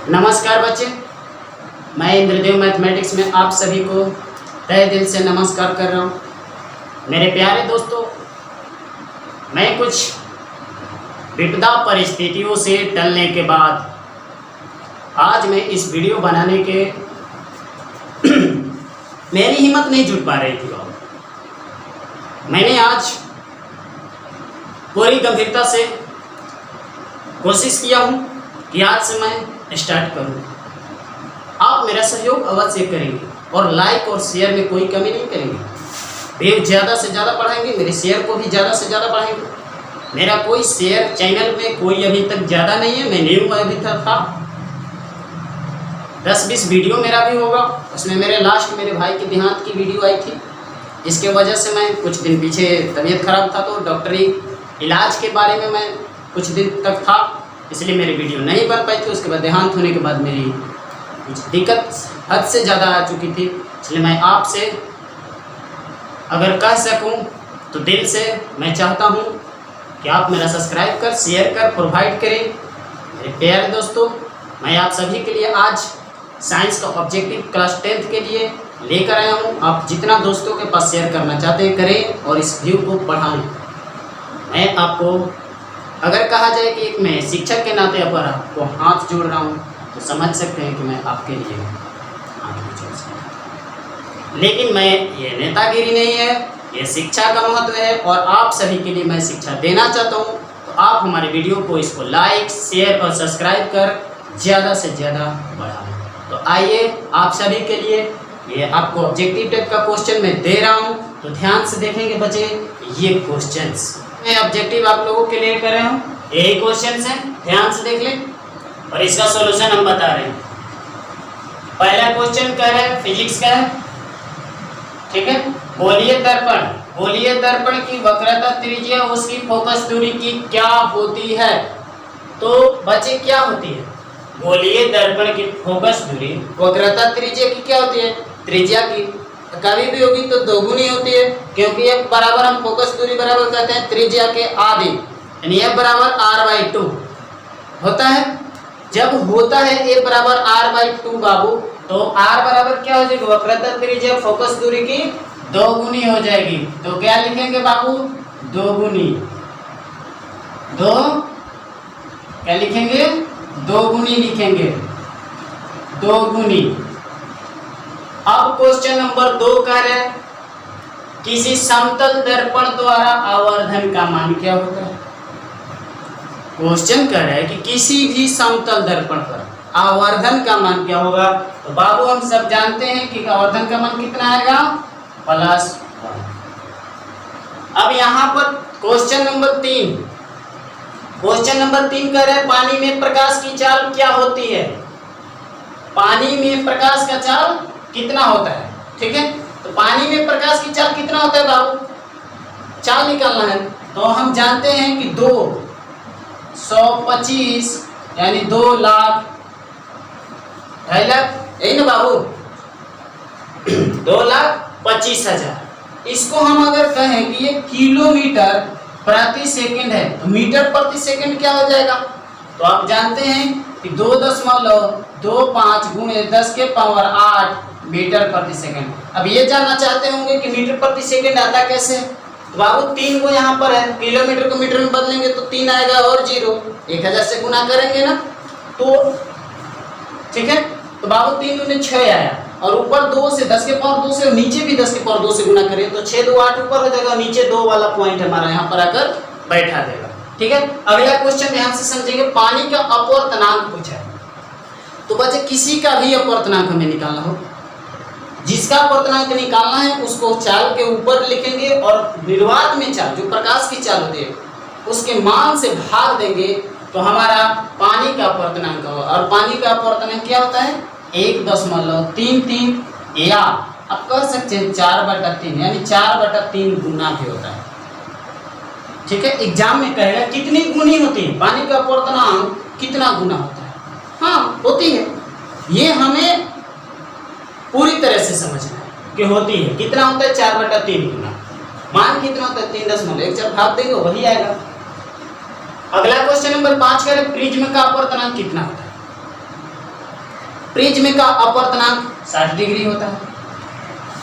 नमस्कार बच्चे, मैं इंद्रदेव मैथमेटिक्स में आप सभी को तहे दिल से नमस्कार कर रहा हूँ। मेरे प्यारे दोस्तों, मैं कुछ विपदा परिस्थितियों से टलने के बाद आज मैं इस वीडियो बनाने के मेरी हिम्मत नहीं जुट पा रही थी। मैंने आज पूरी गंभीरता से कोशिश किया हूँ कि आज से मैं स्टार्ट करूँ। आप मेरा सहयोग अवश्य करेंगे और लाइक और शेयर में कोई कमी नहीं करेंगे। व्यू ज़्यादा से ज़्यादा बढ़ाएंगे, मेरे शेयर को भी ज़्यादा से ज़्यादा बढ़ाएंगे। मेरा कोई शेयर चैनल में कोई अभी तक ज़्यादा नहीं है, मैं न्यू अभी तक था। 10-20 वीडियो मेरा भी होगा। उसमें मेरे भाई के देहांत की वीडियो आई थी, जिसके वजह से मैं कुछ दिन पीछे तबीयत खराब था, तो डॉक्टरी इलाज के बारे में मैं कुछ दिन तक था, इसलिए मेरी वीडियो नहीं बन पाई थी। उसके बाद देहांत होने के बाद मेरी कुछ दिक्कत हद से ज़्यादा आ चुकी थी, इसलिए मैं आपसे अगर कह सकूं तो दिल से मैं चाहता हूं कि आप मेरा सब्सक्राइब कर, शेयर कर, प्रोवाइड करें। मेरे प्यारे दोस्तों, मैं आप सभी के लिए आज साइंस का ऑब्जेक्टिव क्लास 10th के लिए लेकर आया हूं। आप जितना दोस्तों के पास शेयर करना चाहते हैं करें और इस व्यू को बढ़ाएं। मैं आपको अगर कहा जाए कि एक मैं शिक्षक के नाते पर आपको हाथ जोड़ रहा हूँ, तो समझ सकते हैं कि मैं आपके लिए हाथ जोड़ सकता हूँ। लेकिन मैं ये नेतागिरी नहीं है, ये शिक्षा का महत्व है और आप सभी के लिए मैं शिक्षा देना चाहता हूँ। तो आप हमारे वीडियो को इसको लाइक, शेयर और सब्सक्राइब कर ज़्यादा से ज़्यादा बढ़ाएं। तो आइए, आप सभी के लिए ये आपको ऑब्जेक्टिव टाइप का क्वेश्चन मैं दे रहा हूँ, तो ध्यान से देखेंगे बच्चे ये क्वेश्चंस मैं ऑब्जेक्टिव आप लोगों के लिए कर रहा हूँ। यही क्वेश्चन है, ध्यान से देख लें और इसका सॉल्यूशन हम बता रहे हैं। पहला क्वेश्चन क्या है, फिजिक्स का है, ठीक है। गोलीय दर्पण की वक्रता त्रिज्या उसकी फोकस दूरी की क्या होती है? तो बच्चे क्या होती है? गोलीय दर्पण की फोकस दूरी वक्रता त्रिज्या की क्या होती है? त्रिज्या की कभी भी होगी तो दोगुनी होती है, क्योंकि F बराबर हम फोकस दूरी बराबर कहते हैं त्रिज्या के आधे, यानी F बराबर r/2 होता है। जब होता है A बराबर r/2 बाबू, तो R बराबर क्या हो जाएगी? वक्रता त्रिज्या फोकस दूरी की दोगुनी हो जाएगी। तो क्या लिखेंगे बाबू? दोगुनी। क्या लिखेंगे? दोगुनी लिखेंगे, दोगुनी। अब क्वेश्चन नंबर 2 कह रहे हैं किसी समतल दर्पण द्वारा आवर्धन का मान क्या होता है? क्वेश्चन कह रहा है कि किसी भी समतल दर्पण पर आवर्धन का मान क्या होगा? तो बाबू हम सब जानते हैं कि आवर्धन का मान कितना आएगा? +1। अब यहाँ पर क्वेश्चन नंबर 3 कह रहे हैं पानी में प्रकाश की चाल क्या होती है? पानी में प्रकाश का चाल कितना होता है? ठीक है, तो पानी में प्रकाश की चाल कितना होता है बाबू? चाल निकालना है, तो हम जानते हैं कि 225 यानी 2 लाख 2.5 लाख, यही ना बाबू? 2,25,000। इसको हम अगर कहें कि ये किलोमीटर प्रति सेकंड है, तो मीटर प्रति सेकंड क्या हो जाएगा? तो आप जानते हैं कि 2.25 गुणे 10 के पावर 8 मीटर प्रति सेकंड। अब ये जानना चाहते होंगे कि मीटर प्रति सेकंड आता कैसे? तो बाबू 3 को यहाँ पर है, किलोमीटर को मीटर में बदलेंगे तो 3 आएगा और 0, 1000 से गुना करेंगे ना, तो ठीक है। तो बाबू 3 दूनी 6 आया, और ऊपर 2 से 10 के पावर 2 से, और नीचे भी 10 के पावर 2 से गुना करें तो 6 2 8 ऊपर हो जाएगा, नीचे 2 वाला पॉइंट हमारा यहाँ पर आकर बैठा देगा। ठीक है, अगला क्वेश्चन ध्यान से समझेंगे। पानी का अपवर्तनांक पूछा है, तो बच्चे किसी का भी अपवर्तनांक हमें निकालना हो, जिसका अपवर्तनांक निकालना है उसको चाल के ऊपर लिखेंगे और निर्वात में चाल, जो प्रकाश की चाल होती है, उसके मान से भाग देंगे तो हमारा पानी का अपवर्तनांक होगा। और पानी का अपवर्तनांक क्या होता है? 1.33, या आप कह सकते हैं 4/3, यानी 4/3 गुना भी होता है। ठीक है, एग्जाम में कहेगा कितनी गुनी होती है, पानी का अपवर्तनांक कितना गुना होता है? हाँ, होती है। ये हमें पूरी तरह से समझना है कि होती है। कितना होता है? 4/3 गुना। मान कितना होता है? 3.14 भाग देंगे वही आएगा। अगला क्वेश्चन नंबर 5 का प्रिज्म का अपवर्तनांक कितना होता है? प्रिज्म का अपवर्तनांक 60 डिग्री होता है।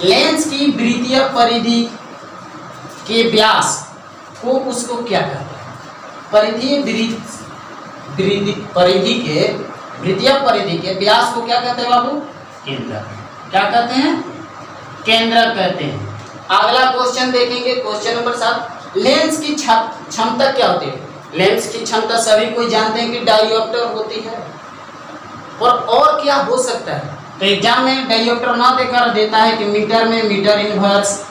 लेंस की वृत्तीय परिधि के व्यास को उसको क्या कहते हैं? वृत्तीय परिधि के व्यास को क्या कहते हैं बाबू? केंद्रक। क्या कहते हैं? केंद्रक कहते हैं। अगला क्वेश्चन देखेंगे, क्वेश्चन नंबर 7। लेंस की क्षमता क्या होती है? लेंस की क्षमता सभी कोई जानते हैं कि डायोप्टर होती है, और क्या हो सकता है? तो एग्जाम में डायोप्टर ना देकर देता है कि मीटर में मीटर इनवर्स,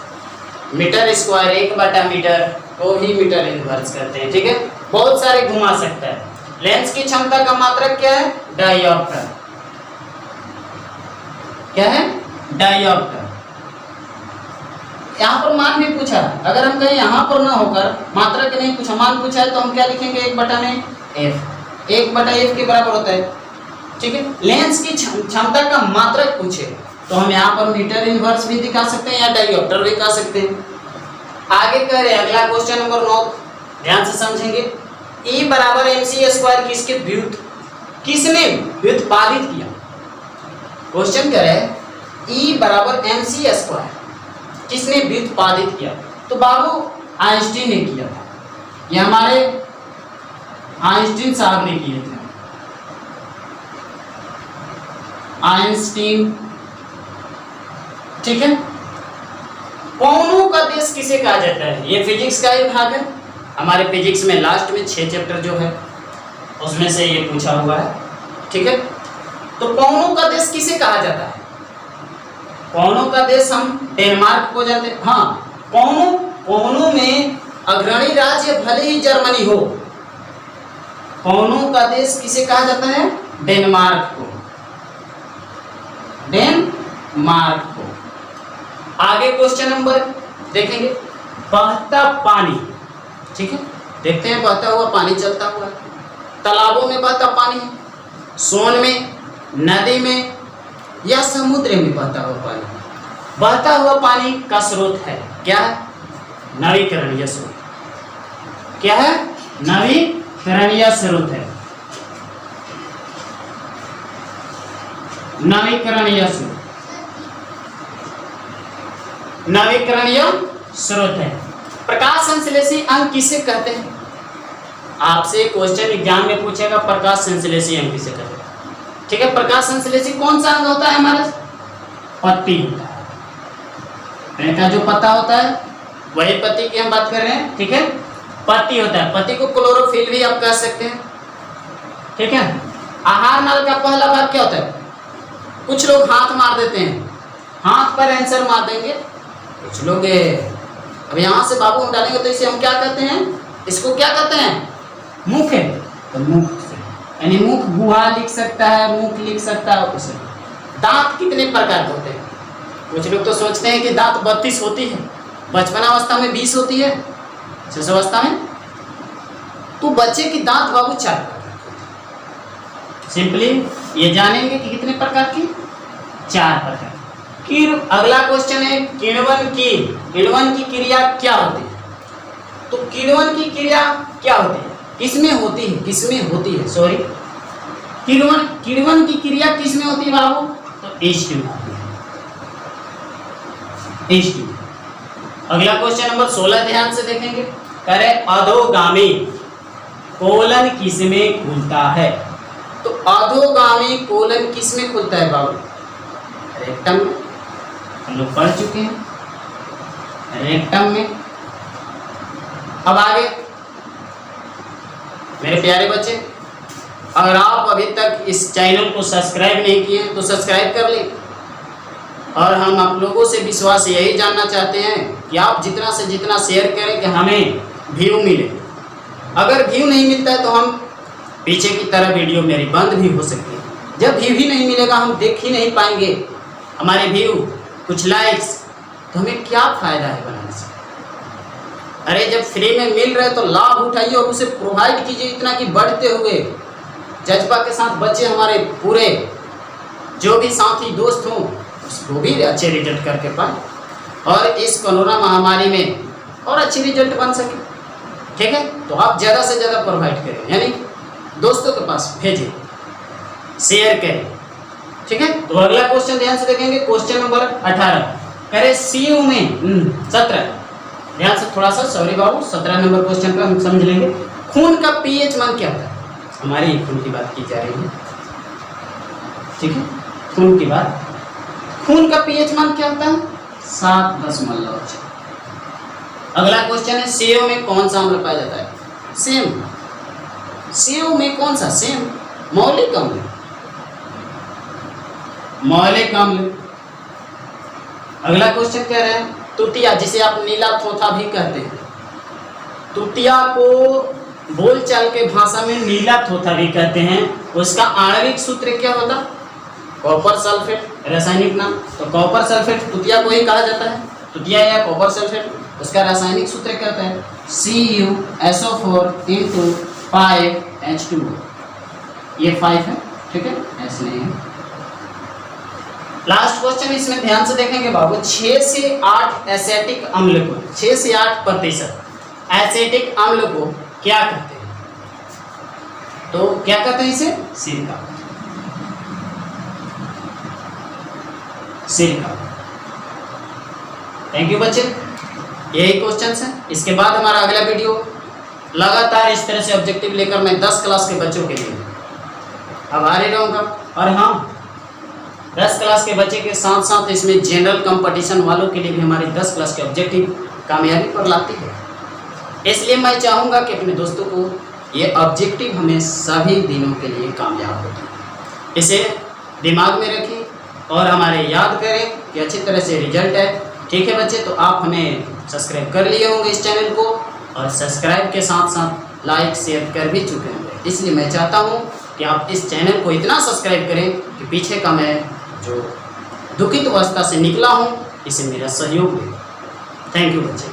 मीटर स्क्वायर 1/मीटर को ही मीटर इनवर्स करते हैं। ठीक है, बहुत सारे घुमा सकता है। लेंस की क्षमता का मात्रक क्या है? डायोप्टर। क्या है? डायोप्टर। यहाँ पर मान भी पूछा, अगर हम कहीं यहाँ पर ना होकर मात्रक नहीं पूछा, मान पूछा है तो हम क्या लिखेंगे? 1/f। 1/f के बराबर होता है। ठीक है, लेंस की क्षमता का मात्रक पूछे तो हम यहाँ पर मीटर इनवर्स भी दिखा सकते हैं या डायोप्टर भी दिखा सकते हैं। आगे कह रहे हैं अगला क्वेश्चन नंबर 9, ध्यान से समझेंगे। E बराबर mc² किसके किसने व्युत्पादित किया? क्वेश्चन कह रहे हैं E बराबर mc² किसने व्युत्पादित किया? तो बाबू आइंस्टीन ने किया था। ये हमारे आइंस्टीन साहब ने किए थे। आइंस्टीन। ठीक है, कोनों का देश किसे कहा जाता है? ये फिजिक्स का ही भाग है। हमारे फिजिक्स में लास्ट में 6 चैप्टर जो है उसमें से ये पूछा हुआ है। ठीक है, तो कोनों का देश किसे कहा जाता है? कोनों का देश हम डेनमार्क को जानते हैं। हाँ, कोनों में अग्रणी राज्य भले ही जर्मनी हो, कोनों का देश किसे कहा जाता है? डेनमार्क को। डेनमार्क को। आगे क्वेश्चन नंबर देखेंगे, बहता पानी। ठीक है, देखते हैं बहता हुआ पानी चलता हुआ, तालाबों में बहता पानी है, सोन में, नदी में या समुद्र में बहता हुआ पानी। बहता हुआ पानी का स्रोत है क्या है? नवीकरणीय स्रोत। क्या है? नवीकरणीय स्रोत है। नवीकरणीय स्रोत, नवीकरणीय स्रोत है। प्रकाश संश्लेषी अंग किसे कहते हैं? आपसे क्वेश्चन एग्जाम में पूछेगा प्रकाश संश्लेषी अंग किसे कहते हैं। ठीक है, प्रकाश संश्लेषी कौन सा अंग होता है? हमारा पत्ती होता है। पेड़ का जो पत्ता होता है वही पत्ती की हम बात कर रहे हैं। ठीक है, पत्ती होता है। पत्ती को क्लोरोफिल भी आप कह सकते हैं। ठीक है, आहार नल का पहला भाग क्या होता है? कुछ लोग हाथ मार देते हैं, हाथ पर आंसर मार देंगे। कुछ लोग अब यहाँ से बाबू हम डालेंगे तो इसे हम क्या कहते हैं? इसको क्या कहते हैं? मुख है। तो मुख से यानी मुख गुहा लिख सकता है, मुख लिख सकता है उसे। दांत कितने प्रकार के होते हैं? कुछ लोग तो सोचते हैं कि दांत 32 होती है, बचपनावस्था में 20 होती है, शिशुअवस्था में। तो बच्चे की दांत बाबू 4 प्रकार की। सिंपली ये जानेंगे कि कितने प्रकार की? 4 प्रकार। अगला क्वेश्चन है किण्वन की क्रिया क्या होती है? तो किण्वन की क्रिया क्या होती है? किसमें होती है? किसमें होती है? सॉरी, किण्वन की क्रिया किसमें होती है बाबू? तो ईस्ट में होती है। ईस्ट में। अगला क्वेश्चन नंबर 16 ध्यान से देखेंगे। करे अधोगामी कोलन किसमें खुलता है? तो अधोगामी कोलन किसमें खुलता है बाबू? रेक्टम में। हम लोग पढ़ चुके हैं, रेक्टम में। अब आगे मेरे प्यारे बच्चे, अगर आप अभी तक इस चैनल को सब्सक्राइब नहीं किए तो सब्सक्राइब कर लें। और हम आप लोगों से विश्वास यही जानना चाहते हैं कि आप जितना से जितना शेयर करें कि हमें व्यू मिले। अगर व्यू नहीं मिलता है तो हम पीछे की तरह वीडियो मेरी बंद भी हो सकती है। जब व्यू ही नहीं मिलेगा, हम देख ही नहीं पाएंगे हमारे व्यू, कुछ लाइक्स, तो हमें क्या फ़ायदा है बनाने से? अरे जब फ्री में मिल रहे तो लाभ उठाइए और उसे प्रोवाइड कीजिए इतना कि बढ़ते हुए जज्बा के साथ बच्चे हमारे पूरे जो भी साथी दोस्त हों उसको भी अच्छे रिजल्ट करके पाए और इस कोरोना महामारी में और अच्छी रिजल्ट बन सके। ठीक है, तो आप ज़्यादा से ज़्यादा प्रोवाइड करें, यानी दोस्तों के पास भेजें, शेयर करें। ठीक है। तो अगला क्वेश्चन ध्यान से देखेंगे, क्वेश्चन नंबर 18 करे CU में 17, ध्यान से थोड़ा सा, सॉरी बाबू, 17 नंबर क्वेश्चन पे हम समझ लेंगे। खून का पीएच मान क्या होता है? हमारी खून की बात की जा रही है, ठीक है, खून की बात। खून का पीएच मान क्या होता है? 7.6। अगला क्वेश्चन है CU में कौन सा अम्ल पाया जाता है? सेम। CU में कौन सा? सेम, मौलिक अम्ल, मौलिक अम्ल। अगला क्वेश्चन कह रहे हैं तुतिया, जिसे आप नीला थोथा भी कहते हैं, तुतिया को बोलचाल के भाषा में नीला थोथा भी कहते हैं, उसका आणविक सूत्र क्या होता? कॉपर सल्फेट, रासायनिक नाम। तो कॉपर सल्फेट तुतिया को ही कहा जाता है, तुतिया या कॉपर सल्फेट। उसका रासायनिक सूत्र क्या होता है? CuSO4 × 5H2O। ये 5 है, ठीक है, ऐसे नहीं है। लास्ट क्वेश्चन इसमें ध्यान से देखेंगे बाबू, 6 से 8 एसिटिक अम्ल को, 6 से 8% एसिटिक अम्ल को क्या कहते हैं? तो क्या कहते हैं इसे? सिरका, सिरका। थैंक यू बच्चे, यही क्वेश्चंस हैं। इसके बाद हमारा अगला वीडियो लगातार इस तरह से ऑब्जेक्टिव लेकर मैं 10 क्लास के बच्चों के लिए अब आ रही रहूँगा। और हाँ, 10 क्लास के बच्चे के साथ साथ इसमें जनरल कंपटीशन वालों के लिए भी हमारी 10 क्लास के ऑब्जेक्टिव कामयाबी पर लाती है। इसलिए मैं चाहूँगा कि अपने दोस्तों को ये ऑब्जेक्टिव हमें सभी दिनों के लिए कामयाब होती है। इसे दिमाग में रखें और हमारे याद करें कि अच्छी तरह से रिजल्ट है। ठीक है बच्चे, तो आप हमें सब्सक्राइब कर लिए होंगे इस चैनल को, और सब्सक्राइब के साथ साथ लाइक शेयर कर भी चुके होंगे। इसलिए मैं चाहता हूँ कि आप इस चैनल को इतना सब्सक्राइब करें कि पीछे का मैं जो दुखित अवस्था से निकला हूँ, इसे मेरा सहयोग दे। थैंक यू बच्चे।